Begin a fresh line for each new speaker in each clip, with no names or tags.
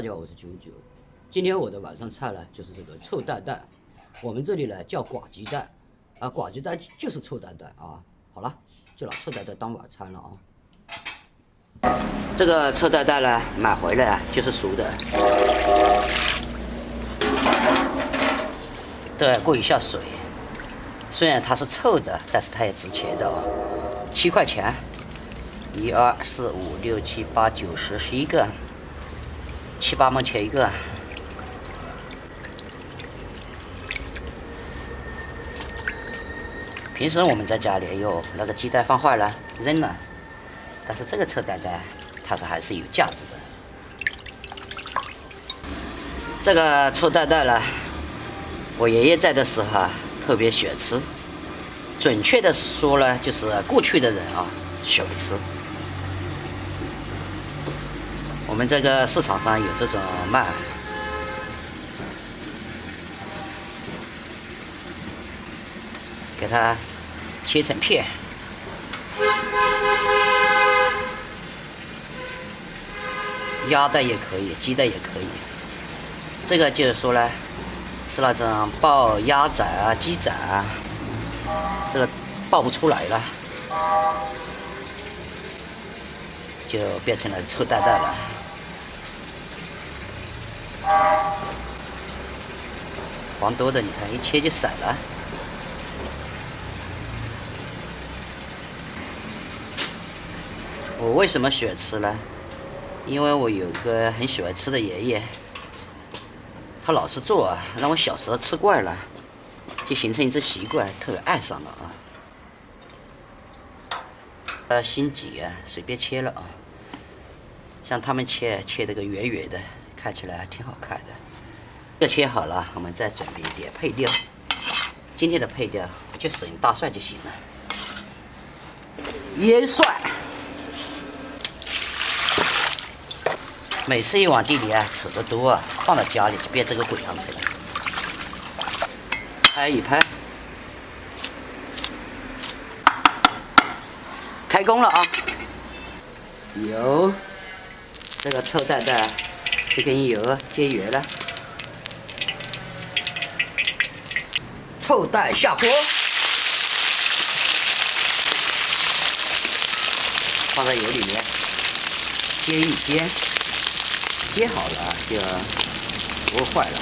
大家好，我是99。今天我的晚上菜呢，就是这个臭蛋蛋，我们这里呢叫寡鸡蛋，寡鸡蛋就是臭蛋蛋啊。好了，就拿臭蛋蛋当晚餐了啊。这个臭蛋蛋呢，买回来就是熟的，都要过一下水。虽然它是臭的，但是它也值钱的啊，7块钱。1、2、4、5、6、7、8、9、10、11个，7、8毛钱一个。平时我们在家里有那个鸡蛋放坏了扔了，但是这个臭蛋蛋它是还是有价值的。这个臭蛋蛋呢，我爷爷在的时候特别喜欢吃，准确的说呢，就是过去的人喜欢吃。我们这个市场上有这种卖，给它切成片，鸭蛋也可以，鸡蛋也可以。这个就是说呢，是那种爆鸭仔鸡仔这个爆不出来了，就变成了臭蛋蛋了。黄多的，你看一切就散了。我为什么喜欢吃呢？因为我有个很喜欢吃的爷爷，他老是做让我小时候吃惯了，就形成一只习惯，特别爱上了心急随便切了像他们切这个圆圆的，看起来还挺好看的。这切好了，我们再准备一点配料。今天的配料就使用大蒜就行了，腌蒜。每次一往地里扯得多放到家里就变这个鬼样子了。拍一拍，开工了油，这个臭蛋蛋就跟油接圆了。臭蛋下锅，放在油里面煎一煎，煎好了就不会坏了。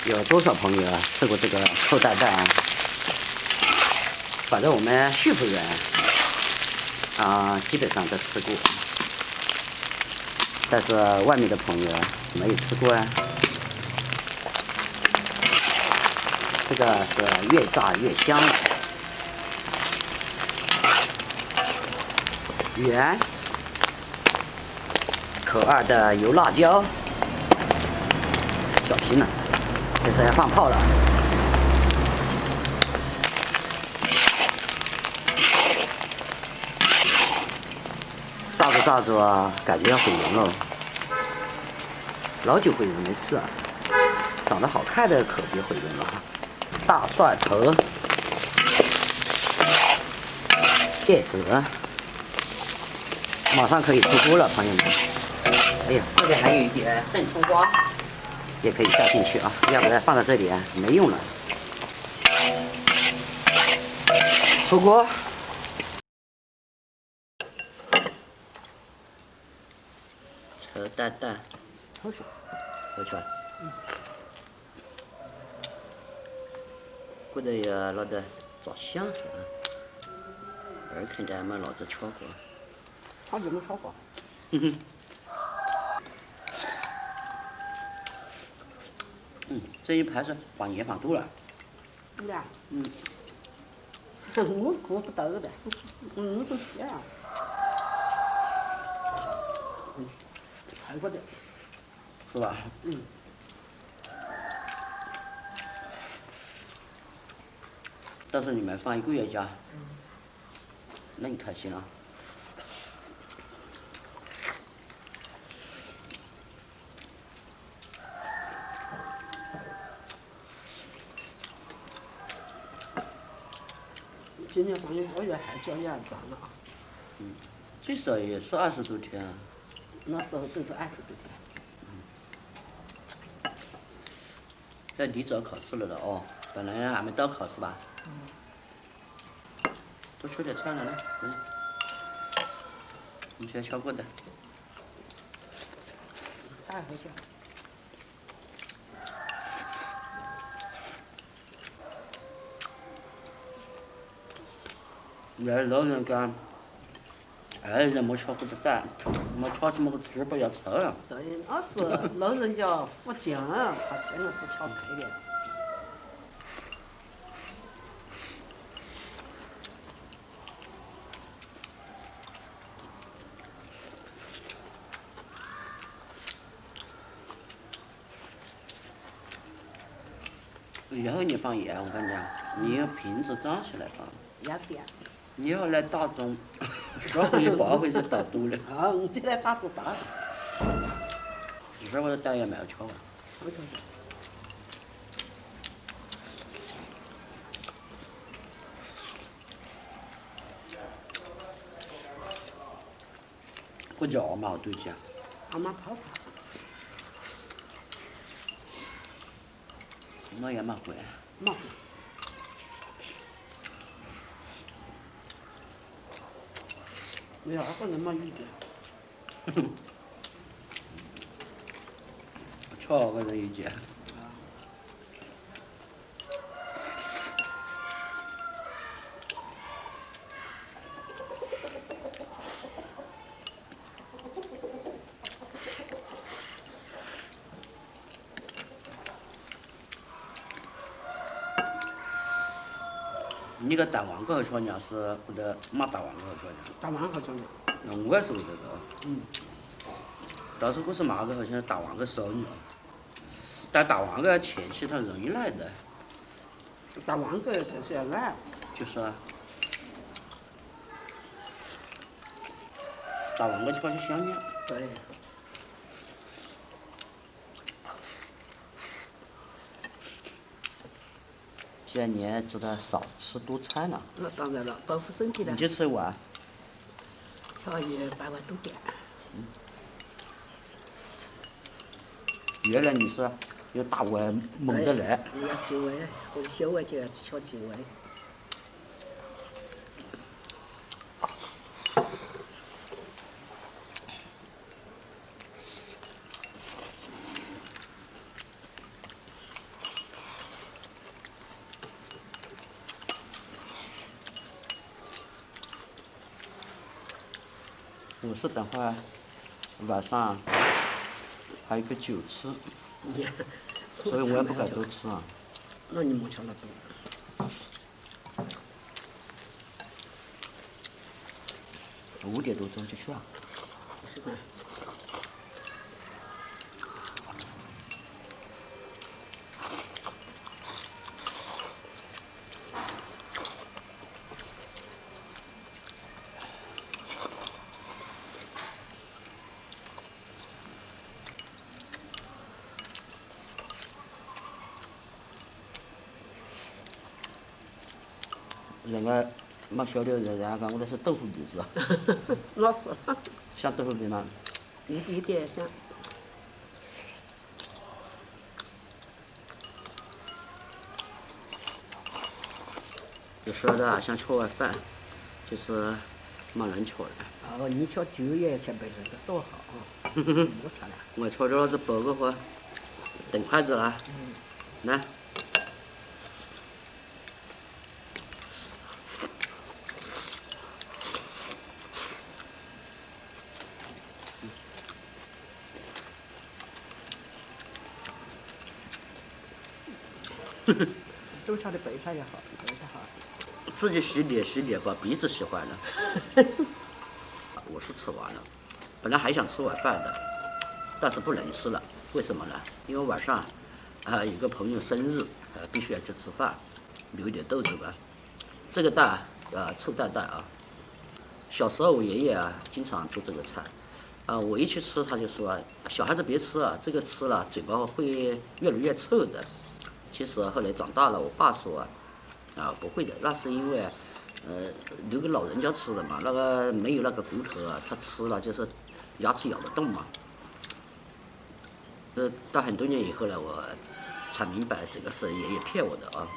有多少朋友吃过这个臭蛋蛋反正我们叙府人基本上都吃过，但是外面的朋友没有吃过这个是越炸越香，圆可爱的油辣椒，小心了，这是要放炮了。炸着炸着感觉要毁容了，老酒毁容没事长得好看的可别毁容了。大蒜头，芥子，马上可以出锅了，朋友们。哎呀，这里还有一点生葱花，也可以下进去要不然放在这里没用了。出锅，臭蛋蛋，回去吧。觉得也老得着香看见没老子敲过。
好久没炒过。
这一盘是放盐放多了。
对呀。我不到的。我都咸泰国的。
是吧？到时候你们放1个月假，那你开心了。
今年上1个月还脚也脏了
最少也是20多天
那时候都是20多天。
这离走考试了的哦，本来还没到考试吧？多吃点菜了来，可以。你先敲过的。
再回去。
那老人讲，人没吃过的蛋，没吃什么个猪不要吃。
对，那是老人家福建，他现在只吃配的。
以后你放盐，我跟你讲，你用瓶子装起来放。
要点。
你要来打中，10回8回是打多了。
啊，你这来打子大。
12回蛋也没有吃完。我家嘛好多家。
阿妈泡泡。
那也蛮贵。
嘛。没有2个人嘛一点。
12个人一间。你个大王狗好吃呢，是不得马大王狗好吃呢？
大王好像的。
我也是不得个。到时候我是马狗好像大王狗少呢，但大王狗前期它容易来的。
大王狗就是要来。
就是啊。大王狗吃起香点。
对。
现在你也知道少吃多菜了。
那当然了，保护身体的。
你就吃完。
吃也8碗多点。
原来你是有大碗猛的来。
要几位，或者小碗就要吃几位。
我是等会儿晚上还有个酒吃，所以我也不敢多吃啊。
那你莫吃那多。
5点多钟就去啊。
是吧？
人家没晓得人家讲我那是豆腐鼻子。
那是。
像豆腐鼻吗？
一点像。
有时候的想吃碗饭，就是没人吃了。
哦，你吃酒也先把这个做好啊。我吃了。
我吃着老子包个货，等筷子了。来。
都吃的白菜也好，白菜好。
自己洗脸，把鼻子洗坏了。我是吃完了，本来还想吃碗饭的，但是不能吃了。为什么呢？因为晚上有个朋友生日，必须要去吃饭，留一点豆子吧。这个蛋臭蛋蛋啊，小时候我爷爷经常做这个菜。我一去吃，他就说小孩子别吃啊，这个吃了嘴巴会越来越臭的。其实后来长大了，我爸说不会的，那是因为留给老人家吃的嘛，那个没有那个骨头他吃了就是牙齿咬得动嘛。到很多年以后呢，我才才明白这个是爷爷骗我的啊。